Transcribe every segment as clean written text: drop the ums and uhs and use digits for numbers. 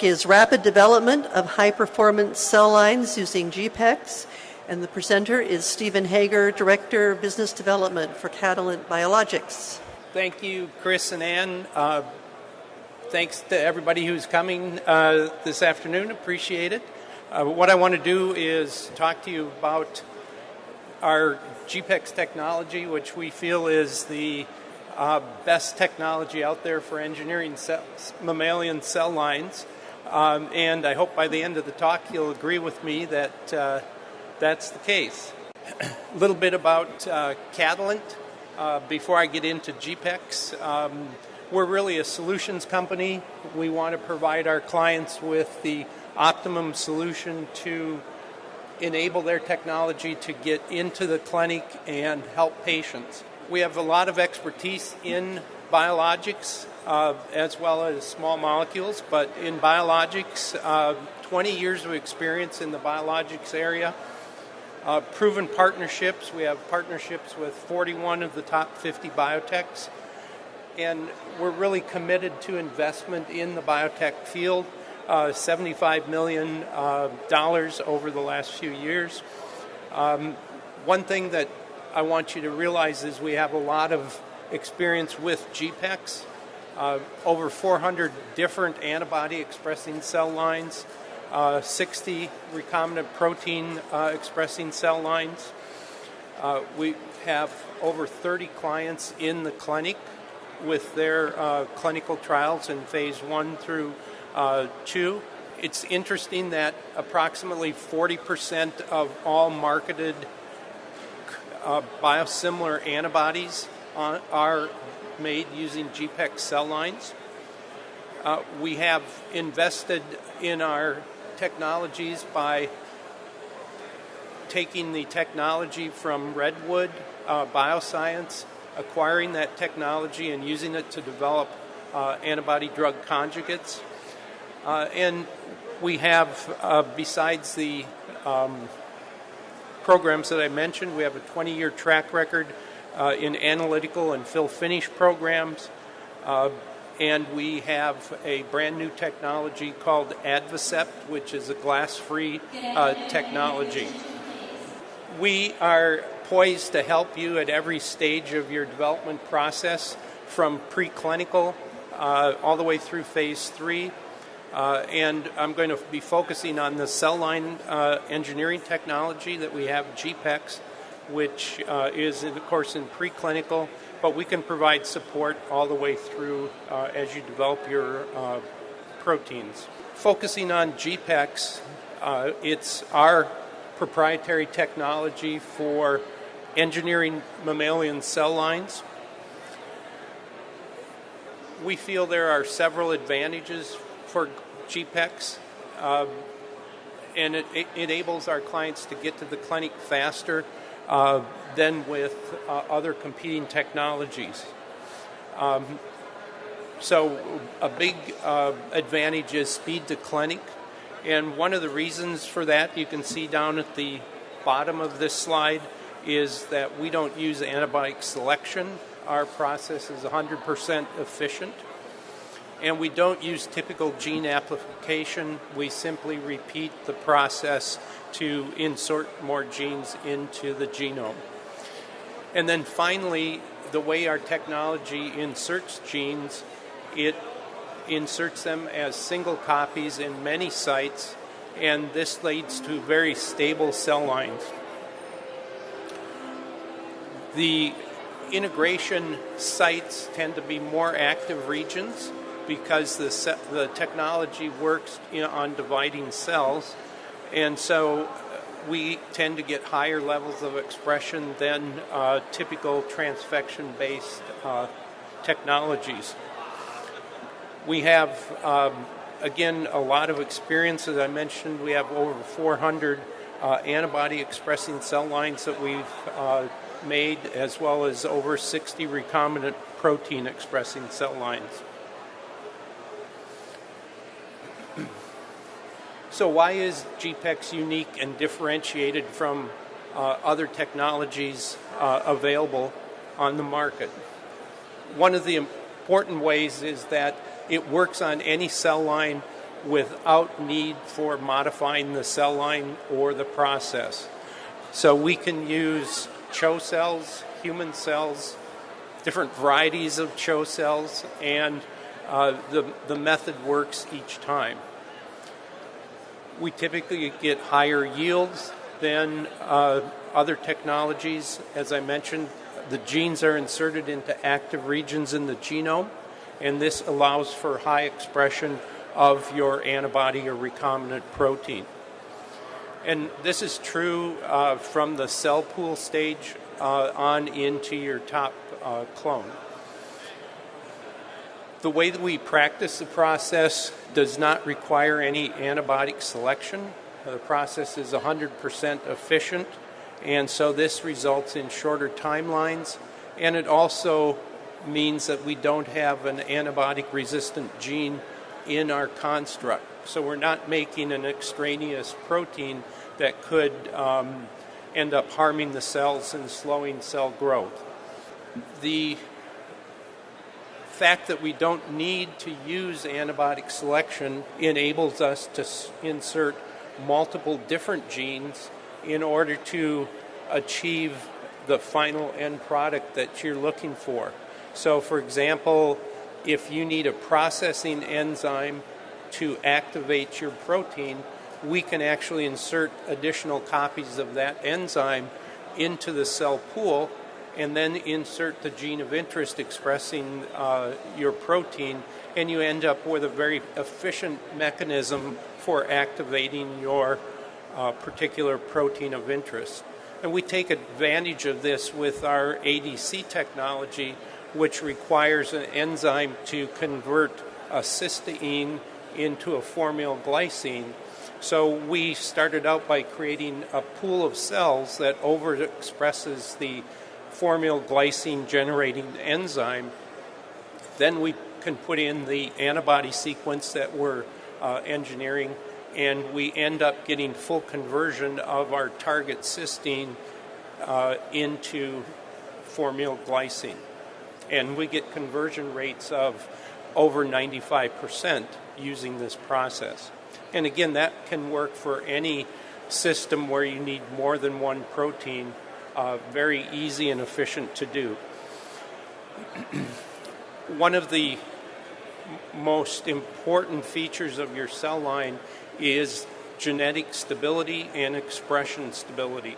Is rapid development of high-performance cell lines using GPEx, and the presenter is Stephen Hager, Director of Business Development for Catalent Biologics. Thank you, Chris and Ann. Thanks to everybody who's coming this afternoon. Appreciate it. What I want to do is talk to you about our GPEx technology, which we feel is the best technology out there for engineering mammalian cell lines. And I hope by the end of the talk you'll agree with me that that's the case. A little bit about Catalent before I get into GPEx. We're really a solutions company. We want to provide our clients with the optimum solution to enable their technology to get into the clinic and help patients. We have a lot of expertise in biologics as well as small molecules, but in biologics, 20 years of experience in the biologics area. Proven partnerships. We have partnerships with 41 of the top 50 biotechs, and we're really committed to investment in the biotech field, $75 million over the last few years. One thing that I want you to realize is we have a lot of experience with GPEx, over 400 different antibody-expressing cell lines, 60 recombinant protein expressing cell lines. We have over 30 clients in the clinic with their clinical trials in phase 1 through 2. It's interesting that approximately 40% of all marketed biosimilar antibodies are made using GPEx cell lines. We have invested in our technologies by taking the technology from Redwood Bioscience, acquiring that technology and using it to develop antibody drug conjugates. And we have, besides the programs that I mentioned, we have a 20-year track record in analytical and fill-finish programs. And we have a brand new technology called Advacept, which is a glass-free technology. We are poised to help you at every stage of your development process, from preclinical all the way through phase 3. And I'm going to be focusing on the cell line engineering technology that we have, GPEx, which is, of course, in preclinical, but we can provide support all the way through as you develop your proteins. Focusing on GPEx, it's our proprietary technology for engineering mammalian cell lines. We feel there are several advantages for GPEx, and it enables our clients to get to the clinic faster than with other competing technologies. So a big advantage is speed to clinic, and one of the reasons for that, you can see down at the bottom of this slide, is that we don't use antibiotic selection. Our process is 100% efficient. And we don't use typical gene amplification. We simply repeat the process to insert more genes into the genome. And then finally, the way our technology inserts genes, it inserts them as single copies in many sites, and this leads to very stable cell lines. The integration sites tend to be more active regions because the technology works on dividing cells, and so we tend to get higher levels of expression than typical transfection-based technologies. We have, again, a lot of experience. As I mentioned, we have over 400 antibody-expressing cell lines that we've made, as well as over 60 recombinant protein-expressing cell lines. So why is GPEx unique and differentiated from other technologies available on the market? One of the important ways is that it works on any cell line without need for modifying the cell line or the process. So we can use CHO cells, human cells, different varieties of CHO cells, and the method works each time. We typically get higher yields than other technologies. As I mentioned, the genes are inserted into active regions in the genome, and this allows for high expression of your antibody or recombinant protein. And this is true from the cell pool stage on into your top clone. The way that we practice the process does not require any antibiotic selection. The process is 100% efficient, and so this results in shorter timelines, and it also means that we don't have an antibiotic-resistant gene in our construct. So we're not making an extraneous protein that could end up harming the cells and slowing cell growth. The fact that we don't need to use antibiotic selection enables us to insert multiple different genes in order to achieve the final end product that you're looking for. So, for example, if you need a processing enzyme to activate your protein, we can actually insert additional copies of that enzyme into the cell pool and then insert the gene of interest expressing your protein, and you end up with a very efficient mechanism for activating your particular protein of interest. And we take advantage of this with our ADC technology, which requires an enzyme to convert a cysteine into a formylglycine. So we started out by creating a pool of cells that overexpresses the formylglycine generating enzyme. Then we can put in the antibody sequence that we're engineering, and we end up getting full conversion of our target cysteine into formylglycine. And we get conversion rates of over 95% using this process. And again, that can work for any system where you need more than one protein. Very easy and efficient to do. One of the most important features of your cell line is genetic stability and expression stability.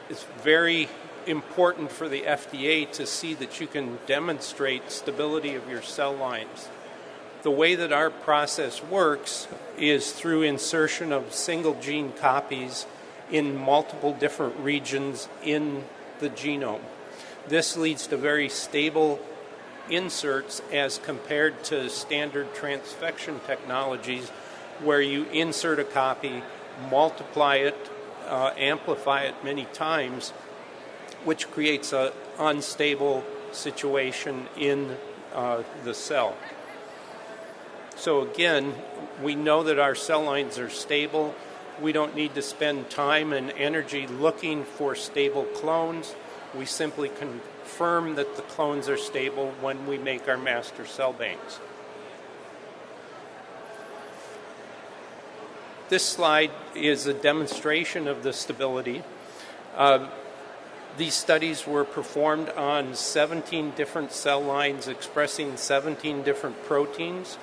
It's very important for the FDA to see that you can demonstrate stability of your cell lines. The way that our process works is through insertion of single gene copies in multiple different regions in the genome. This leads to very stable inserts as compared to standard transfection technologies where you insert a copy, multiply it, amplify it many times, which creates an unstable situation in the cell. So again, we know that our cell lines are stable. We don't need to spend time and energy looking for stable clones. We simply confirm that the clones are stable when we make our master cell banks. This slide is a demonstration of the stability. These studies were performed on 17 different cell lines expressing 17 different proteins,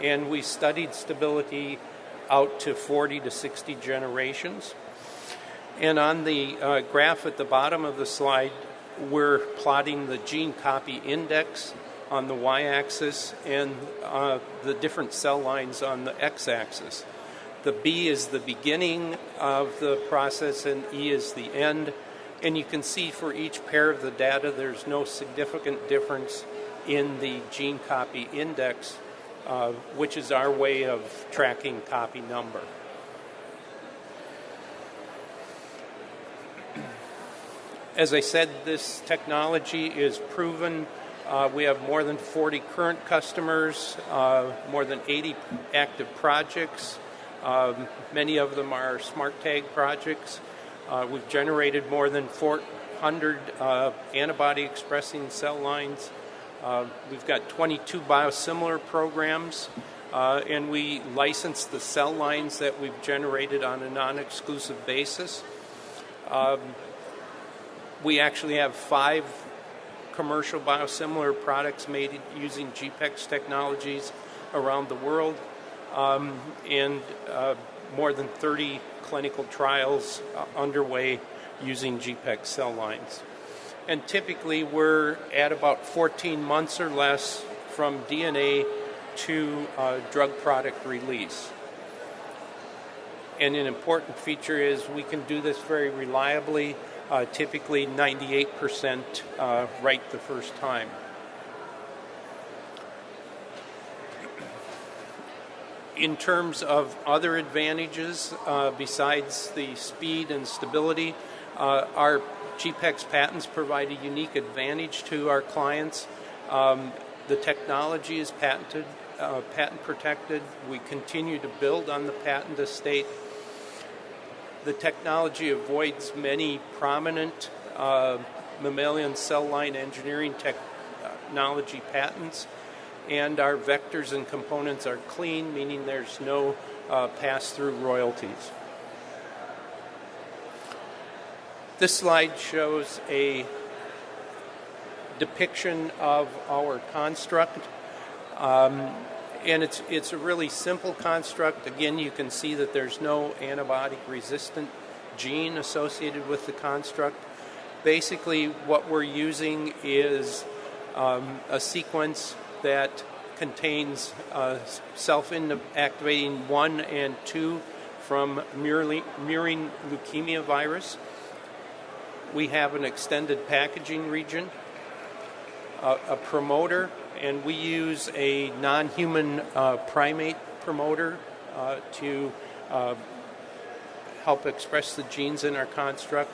and we studied stability out to 40 to 60 generations. And on the graph at the bottom of the slide, we're plotting the gene copy index on the y-axis and the different cell lines on the x-axis. The B is the beginning of the process and E is the end. And you can see for each pair of the data, there's no significant difference in the gene copy index, which is our way of tracking copy number. As I said, this technology is proven. We have more than 40 current customers, more than 80 active projects. Many of them are smart tag projects. We've generated more than 400 antibody-expressing cell lines. We've got 22 biosimilar programs and we license the cell lines that we've generated on a non-exclusive basis. We actually have 5 commercial biosimilar products made using GPEx technologies around the world, and more than 30 clinical trials underway using GPEx cell lines. And typically we're at about 14 months or less from DNA to drug product release. And an important feature is we can do this very reliably, typically 98% right the first time. In terms of other advantages, besides the speed and stability, our GPEx patents provide a unique advantage to our clients. The technology is patent protected. We continue to build on the patent estate. The technology avoids many prominent mammalian cell line engineering technology patents, and our vectors and components are clean, meaning there's no pass-through royalties. This slide shows a depiction of our construct, and it's a really simple construct. Again, you can see that there's no antibiotic-resistant gene associated with the construct. Basically, what we're using is a sequence that contains self-activating 1 and 2 from murine leukemia virus. We have an extended packaging region, a promoter, and we use a non-human primate promoter to help express the genes in our construct.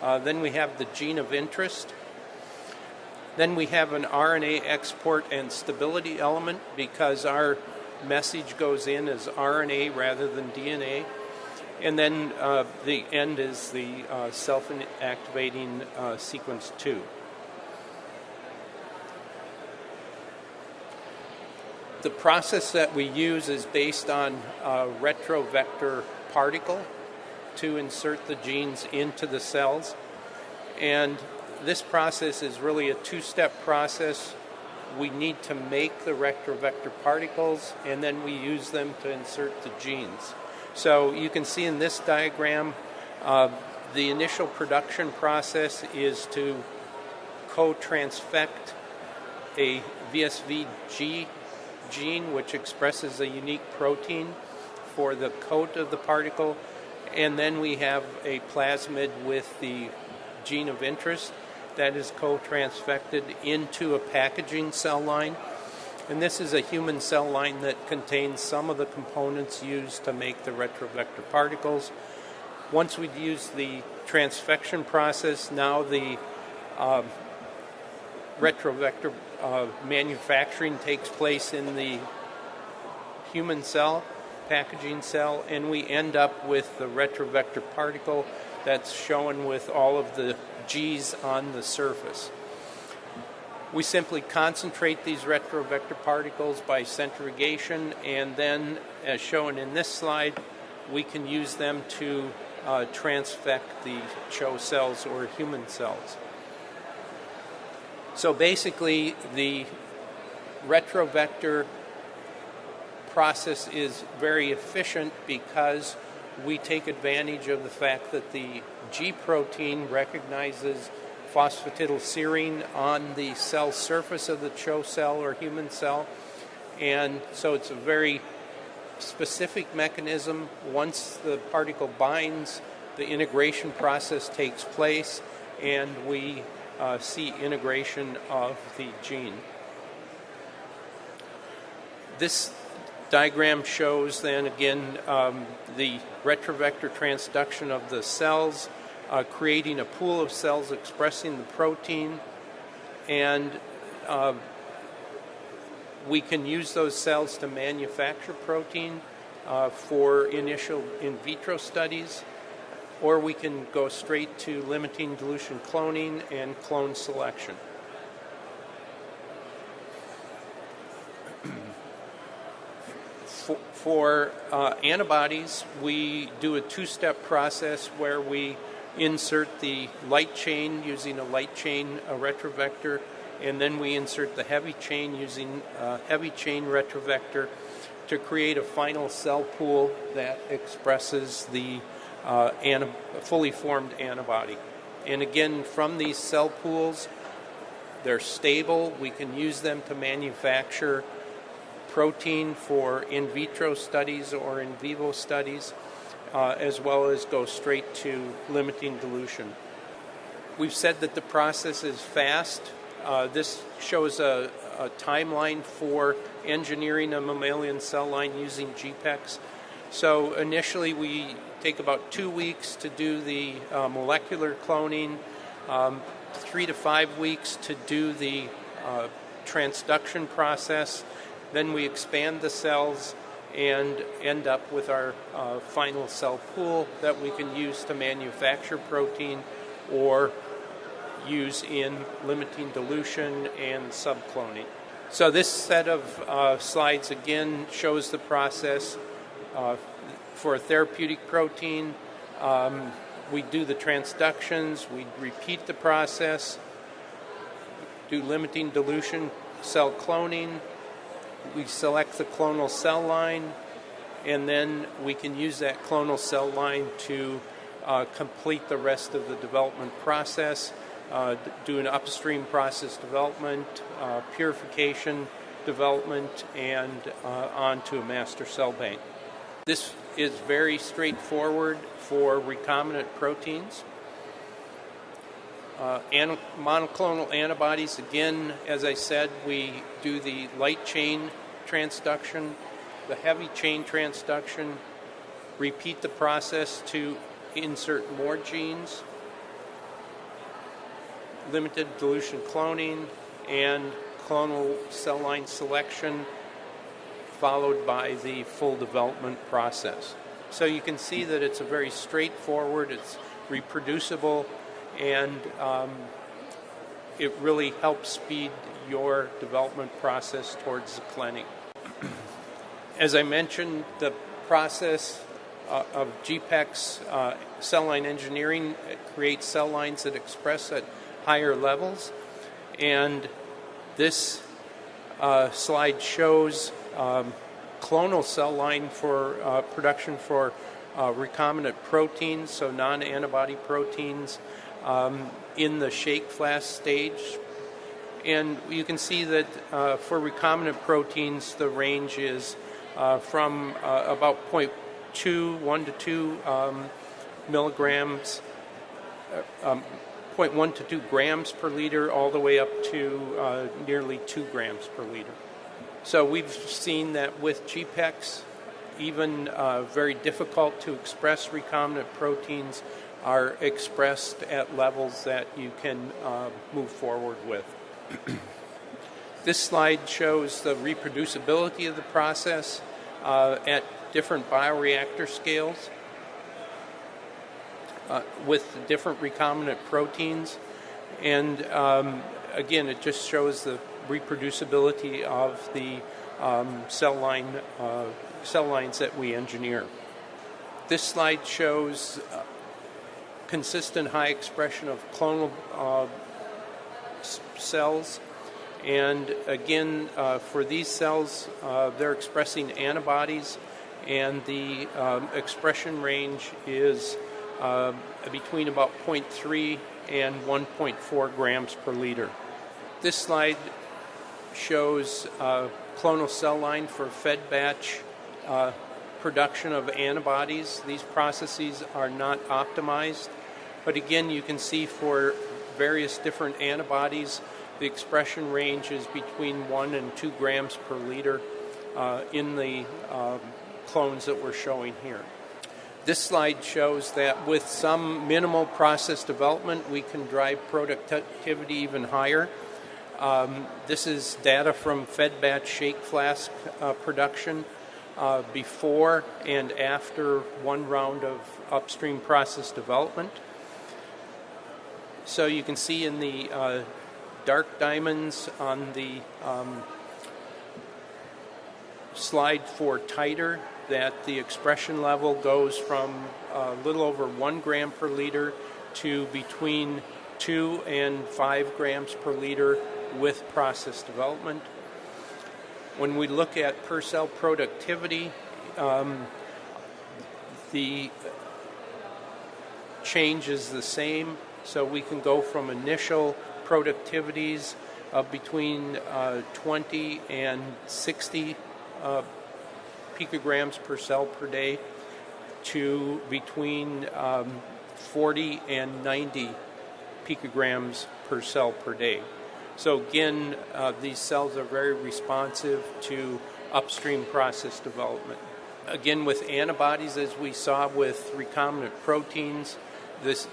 Then we have the gene of interest. Then we have an RNA export and stability element because our message goes in as RNA rather than DNA. And then the end is the self-activating sequence 2. The process that we use is based on a retrovector particle to insert the genes into the cells. And this process is really a 2-step process. We need to make the retrovector particles, and then we use them to insert the genes. So you can see in this diagram, the initial production process is to co-transfect a VSV-G gene, which expresses a unique protein for the coat of the particle, and then we have a plasmid with the gene of interest that is co-transfected into a packaging cell line. And this is a human cell line that contains some of the components used to make the retrovector particles. Once we use the transfection process, now the retrovector manufacturing takes place in the human cell, packaging cell, and we end up with the retrovector particle that's shown with all of the G's on the surface. We simply concentrate these retrovector particles by centrifugation, and then, as shown in this slide, we can use them to transfect the CHO cells or human cells. So basically, the retrovector process is very efficient because we take advantage of the fact that the G protein recognizes phosphatidylserine on the cell surface of the CHO cell or human cell. And so it's a very specific mechanism. Once the particle binds, the integration process takes place, and we see integration of the gene. This diagram shows then again the retrovector transduction of the cells, creating a pool of cells expressing the protein, and we can use those cells to manufacture protein for initial in vitro studies, or we can go straight to limiting dilution cloning and clone selection. For antibodies, we do a two-step process where we insert the light chain using a light chain retrovector, and then we insert the heavy chain using a heavy chain retrovector to create a final cell pool that expresses the fully formed antibody. And again, from these cell pools, they're stable. We can use them to manufacture protein for in vitro studies or in vivo studies, as well as go straight to limiting dilution. We've said that the process is fast. This shows a timeline for engineering a mammalian cell line using GPEx. So initially we take about 2 weeks to do the molecular cloning, 3 to 5 weeks to do the transduction process. Then we expand the cells and end up with our final cell pool that we can use to manufacture protein or use in limiting dilution and subcloning. So this set of slides again shows the process for a therapeutic protein. We do the transductions, we repeat the process, do limiting dilution, cell cloning, we select the clonal cell line, and then we can use that clonal cell line to complete the rest of the development process, do an upstream process development, purification development, and on to a master cell bank. This is very straightforward for recombinant proteins. Monoclonal antibodies, again, as I said, we do the light chain transduction, the heavy chain transduction, repeat the process to insert more genes, limited dilution cloning, and clonal cell line selection, followed by the full development process. So you can see that it's a very straightforward, it's reproducible, and it really helps speed your development process towards the clinic. As I mentioned, the process of GPEx cell line engineering creates cell lines that express at higher levels, and this slide shows clonal cell line for production for recombinant proteins, so non-antibody proteins, in the shake flask stage. And you can see that for recombinant proteins, the range is from about 1 to 2 milligrams, 0.1 to 2 grams per liter, all the way up to nearly 2 grams per liter. So we've seen that with GPEx, even very difficult to express recombinant proteins are expressed at levels that you can move forward with. This slide shows the reproducibility of the process at different bioreactor scales with different recombinant proteins. And again, it just shows the reproducibility of the cell lines that we engineer. This slide shows consistent high expression of clonal cells, and again, for these cells, they're expressing antibodies, and the expression range is between about 0.3 and 1.4 grams per liter. This slide shows clonal cell line for fed batch production of antibodies. These processes are not optimized, but again, you can see for various different antibodies, the expression range is between 1 and 2 grams per liter in the clones that we're showing here. This slide shows that with some minimal process development, we can drive productivity even higher. This is data from fed batch shake flask production before and after one round of upstream process development. So you can see in the dark diamonds on the slide for titer, that the expression level goes from a little over 1 gram per liter to between 2 and 5 grams per liter with process development. When we look at per cell productivity, the change is the same, so we can go from initial productivities of between 20 and 60 picograms per cell per day to between 40 and 90 picograms per cell per day. So again, these cells are very responsive to upstream process development. Again, with antibodies, as we saw with recombinant proteins, this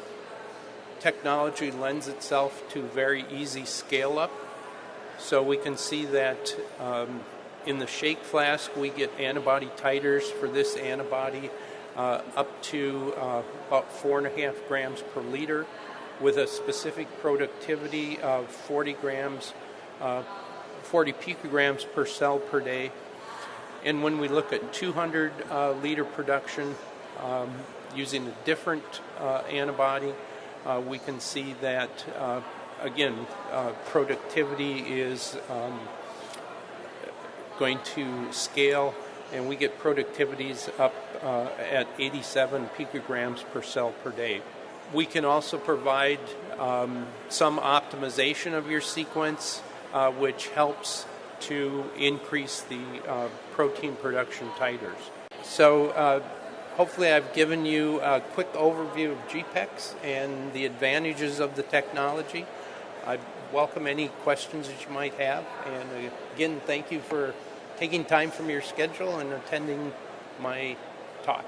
technology lends itself to very easy scale-up. So we can see that in the shake flask, we get antibody titers for this antibody up to about 4.5 grams per liter with a specific productivity of 40 picograms per cell per day. And when we look at 200 liter production using a different antibody, we can see that, again, productivity is going to scale, and we get productivities up at 87 picograms per cell per day. We can also provide some optimization of your sequence, which helps to increase the protein production titers. So hopefully I've given you a quick overview of GPEx and the advantages of the technology. I welcome any questions that you might have. And again, thank you for taking time from your schedule and attending my talk.